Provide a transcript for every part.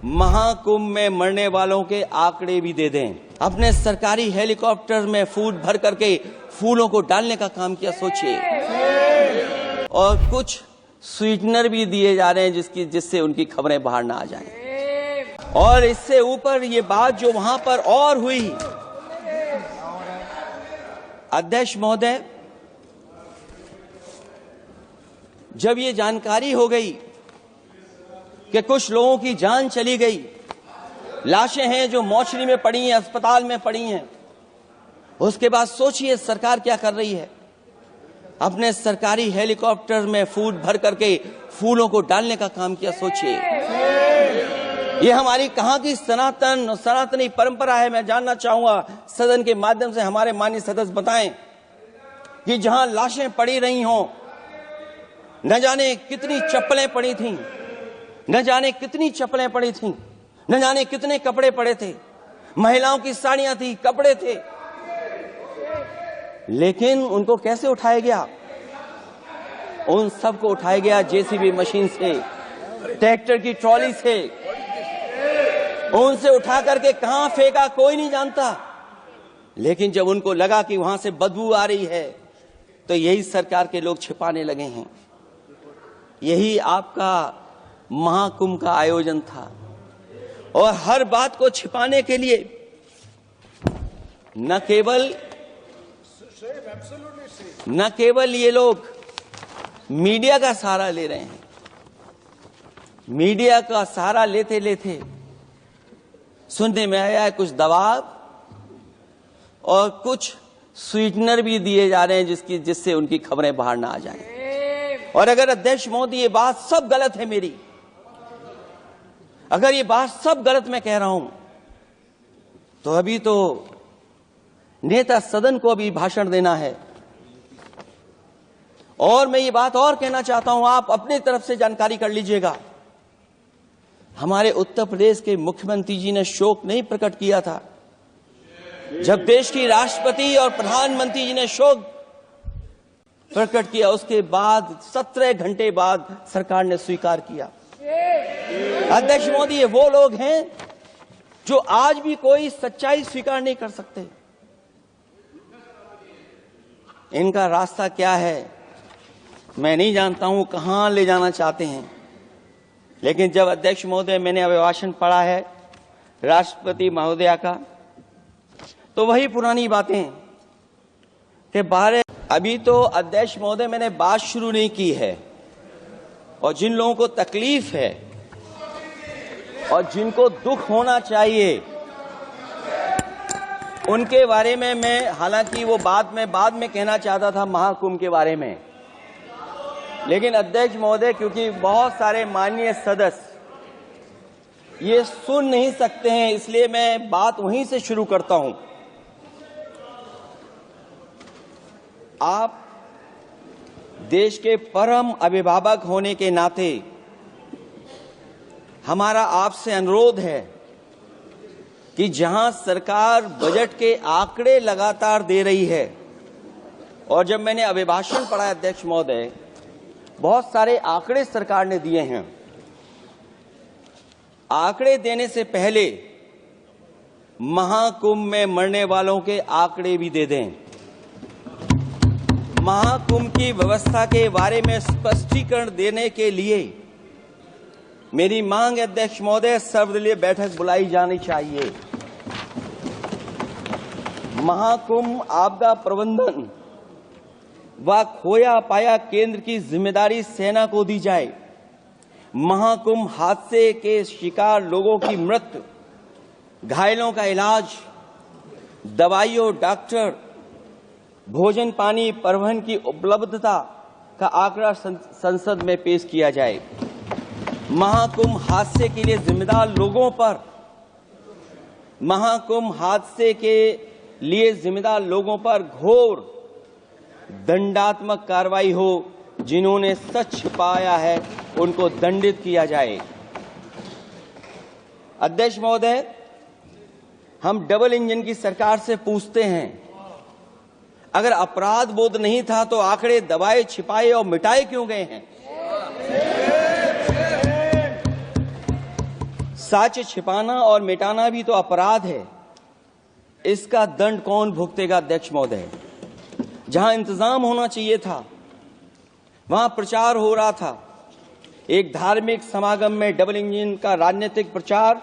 महाकुंभ में मरने वालों के आंकड़े भी दे दें। अपने सरकारी हेलीकॉप्टर में फूड भर करके फूलों को डालने का काम किया, सोचिए। और कुछ स्वीटनर भी दिए जा रहे हैं जिससे उनकी खबरें बाहर ना आ जाएं। और इससे ऊपर ये बात जो वहां पर और हुई, अध्यक्ष महोदय, जब ये जानकारी हो गई कि कुछ लोगों की जान चली गई, लाशें हैं जो मोर्चरी में पड़ी हैं, अस्पताल में पड़ी हैं, उसके बाद सोचिए सरकार क्या कर रही है। अपने सरकारी हेलीकॉप्टर में फूड भर करके फूलों को डालने का काम किया, सोचिए। ये हमारी कहां की सनातनी परंपरा है। मैं जानना चाहूंगा सदन के माध्यम से हमारे माननीय सदस्य बताएं कि जहां लाशें पड़ी रही हों, न जाने कितनी चप्पलें पड़ी थीं, न जाने कितनी चप्पलें पड़ी थीं, न जाने कितने कपड़े पड़े थे, महिलाओं की साड़ियां थी, कपड़े थे, लेकिन उनको कैसे उठाया गया? उन सबको उठाया गया जेसीबी मशीन से, ट्रैक्टर की ट्रॉली से। उनसे उठा करके कहां फेंका कोई नहीं जानता, लेकिन जब उनको लगा कि वहां से बदबू आ रही है तो यही सरकार के लोग छिपाने लगे हैं। यही आपका महाकुंभ का आयोजन था। और हर बात को छिपाने के लिए न केवल ये लोग मीडिया का सहारा ले रहे हैं, मीडिया का सहारा लेते लेते सुनने में आया है कुछ दबाव और कुछ स्वीटनर भी दिए जा रहे हैं जिससे उनकी खबरें बाहर ना आ जाएं। और अगर अध्यक्ष मोदी ये बात सब गलत है मेरी, अगर ये बात सब गलत मैं कह रहा हूं, तो अभी तो नेता सदन को अभी भाषण देना है। और मैं ये बात और कहना चाहता हूं, आप अपनी तरफ से जानकारी कर लीजिएगा। हमारे उत्तर प्रदेश के मुख्यमंत्री जी ने शोक नहीं प्रकट किया था। जब देश की राष्ट्रपति और प्रधानमंत्री जी ने शोक प्रकट किया, उसके बाद 17 घंटे बाद सरकार ने स्वीकार किया। अध्यक्ष मोदी, ये वो लोग हैं जो आज भी कोई सच्चाई स्वीकार नहीं कर सकते। इनका रास्ता क्या है मैं नहीं जानता हूं, कहां ले जाना चाहते हैं। लेकिन जब अध्यक्ष महोदय मैंने अभिभाषण पढ़ा है राष्ट्रपति महोदया का, तो वही पुरानी बातें कि बारे अभी तो अध्यक्ष महोदय मैंने बात शुरू नहीं की है। और जिन लोगों को तकलीफ है और जिनको दुख होना चाहिए उनके बारे में मैं, हालांकि वो बाद में कहना चाहता था महाकुंभ के बारे में, लेकिन अध्यक्ष महोदय क्योंकि बहुत सारे माननीय सदस्य ये सुन नहीं सकते हैं, इसलिए मैं बात वहीं से शुरू करता हूं। आप देश के परम अभिभावक होने के नाते हमारा आपसे अनुरोध है कि जहां सरकार बजट के आंकड़े लगातार दे रही है, और जब मैंने अभिभाषण पढ़ा अध्यक्ष महोदय, बहुत सारे आंकड़े सरकार ने दिए हैं। आंकड़े देने से पहले महाकुंभ में मरने वालों के आंकड़े भी दे दें। महाकुंभ की व्यवस्था के बारे में स्पष्टीकरण देने के लिए मेरी मांग है अध्यक्ष महोदय, सर्वदलीय बैठक बुलाई जानी चाहिए। महाकुंभ आपदा प्रबंधन व खोया पाया केंद्र की जिम्मेदारी सेना को दी जाए। महाकुंभ हादसे के शिकार लोगों की मृत्यु, घायलों का इलाज, दवाइयों, डॉक्टर, भोजन पानी, परिवहन की उपलब्धता का आंकड़ा संसद में पेश किया जाए। महाकुंभ हादसे के लिए जिम्मेदार लोगों पर, महाकुंभ हादसे के लिए जिम्मेदार लोगों पर घोर दंडात्मक कार्रवाई हो। जिन्होंने सच छिपाया है उनको दंडित किया जाए। अध्यक्ष महोदय, हम डबल इंजन की सरकार से पूछते हैं, अगर अपराध बोध नहीं था तो आंकड़े दबाए, छिपाए और मिटाए क्यों गए हैं? सच छिपाना और मिटाना भी तो अपराध है। इसका दंड कौन भुगतेगा अध्यक्ष महोदय? जहां इंतजाम होना चाहिए था वहां प्रचार हो रहा था। एक धार्मिक समागम में डबल इंजन का राजनीतिक प्रचार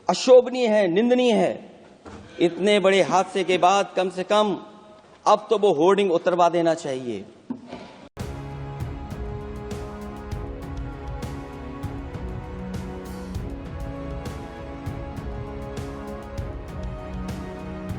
अशोभनीय है, निंदनीय है। इतने बड़े हादसे के बाद कम से कम अब तो वो होर्डिंग उतरवा देना चाहिए।